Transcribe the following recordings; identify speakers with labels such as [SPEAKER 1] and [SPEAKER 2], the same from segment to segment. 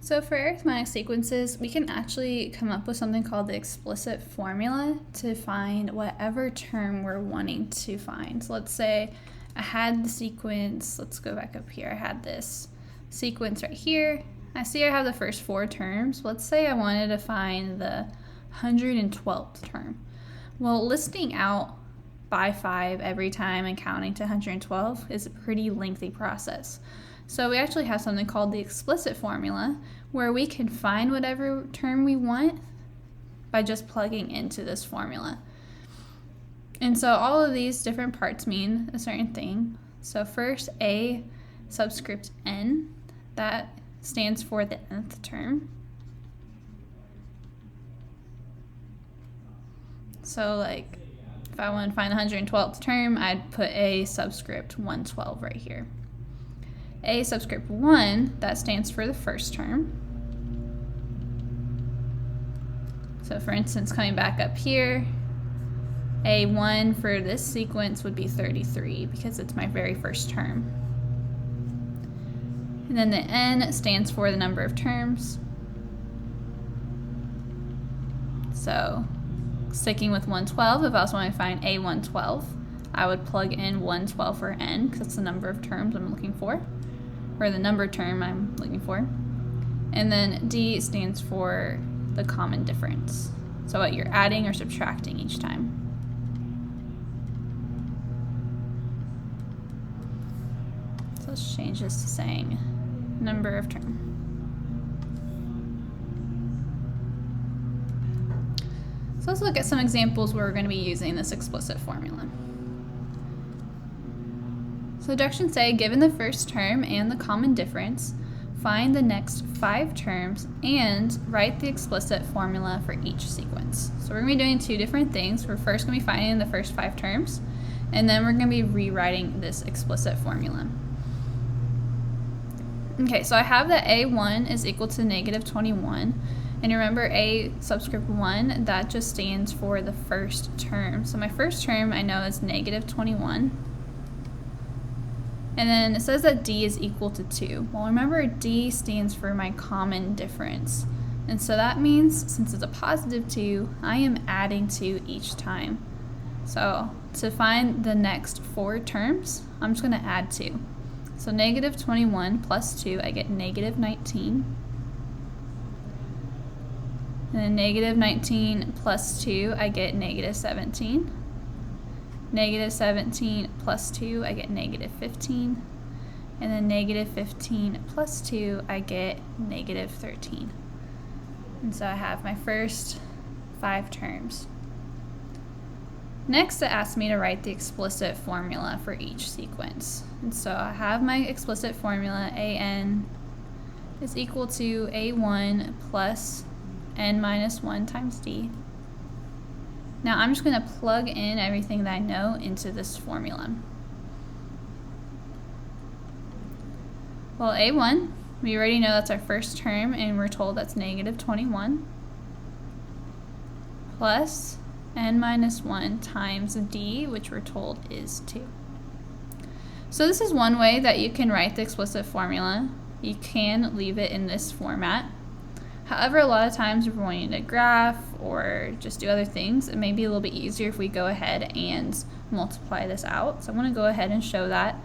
[SPEAKER 1] So for arithmetic sequences, we can actually come up with something called the explicit formula to find whatever term we're wanting to find. So let's say I had the sequence, let's go back up here, I had this sequence right here. I see I have the first 4 terms. Let's say I wanted to find the 112th term. Well, listing out by 5 every time and counting to 112 is a pretty lengthy process. So we actually have something called the explicit formula where we can find whatever term we want by just plugging into this formula. And so all of these different parts mean a certain thing. So first, a subscript n, that stands for the nth term. So like if I want to find the 112th term, I'd put a subscript 112 right here. A subscript 1, that stands for the first term. So for instance, coming back up here, A1 for this sequence would be 33 because it's my very first term. And then the n stands for the number of terms. So sticking with 112, if I was wanting to find A112, I would plug in 112 for n because it's the number of terms I'm looking for, or the number term I'm looking for. And then D stands for the common difference. So what you're adding or subtracting each time. So let's change this to saying number of term. So let's look at some examples where we're going to be using this explicit formula. So directions say, given the first term and the common difference, find the next 5 terms and write the explicit formula for each sequence. So we're going to be doing 2 different things. We're first going to be finding the first 5 terms, and then we're going to be rewriting this explicit formula. Okay, so I have that A1 is equal to negative 21. And remember, A subscript 1, that just stands for the first term. So my first term I know is negative 21. And then it says that D is equal to 2. Well, remember, D stands for my common difference. And so that means, since it's a positive 2, I am adding 2 each time. So to find the next 4 terms, I'm just going to add 2. So negative 21 plus 2, I get negative 19. And then negative 19 plus 2, I get negative 17. Negative 17 plus 2, I get negative 15. And then negative 15 plus 2, I get negative 13. And so I have my first 5 terms. Next, it asks me to write the explicit formula for each sequence. And so I have my explicit formula, AN is equal to A1 plus n minus 1 times D. Now I'm just going to plug in everything that I know into this formula. Well, A1, we already know that's our first term, and we're told that's negative 21 plus n minus 1 times D, which we're told is 2. So this is one way that you can write the explicit formula. You can leave it in this format. However, a lot of times if we're wanting to graph or just do other things, it may be a little bit easier if we go ahead and multiply this out. So I'm going to go ahead and show that.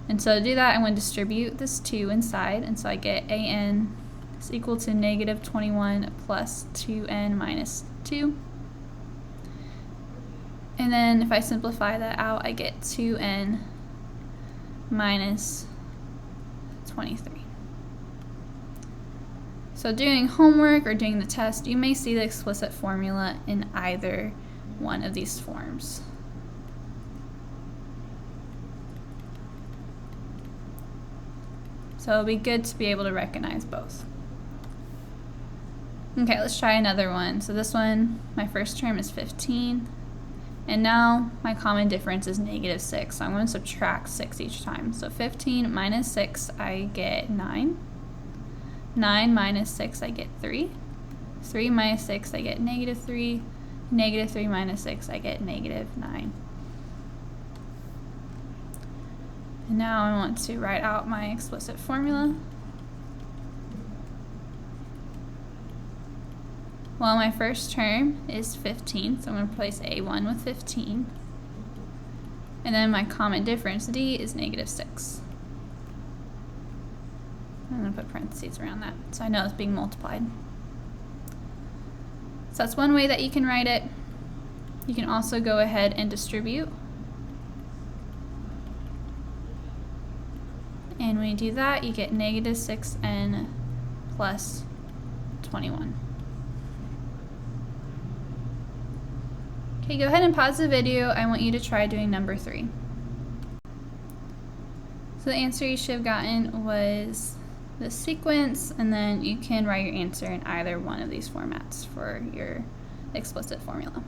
[SPEAKER 1] And so to do that, I'm going to distribute this 2 inside. And so I get AN is equal to negative 21 plus 2n minus 2. And then if I simplify that out, I get 2n minus 23. So doing homework or doing the test, you may see the explicit formula in either one of these forms. So it'll be good to be able to recognize both. Okay, let's try another one. So this one, my first term is 15. And now my common difference is negative 6. So I'm going to subtract 6 each time. So 15 minus 6, I get 9. 9 minus 6, I get 3. 3 minus 6, I get negative 3. Negative 3 minus 6, I get negative 9. And now I want to write out my explicit formula. Well, my first term is 15, so I'm going to replace A1 with 15. And then my common difference, D, is -6. I'm going to put parentheses around that so I know it's being multiplied. So that's one way that you can write it. You can also go ahead and distribute. And when you do that, you get -6n plus 21. Okay, go ahead and pause the video. I want you to try doing number 3. So the answer you should have gotten was the sequence, and then you can write your answer in either one of these formats for your explicit formula.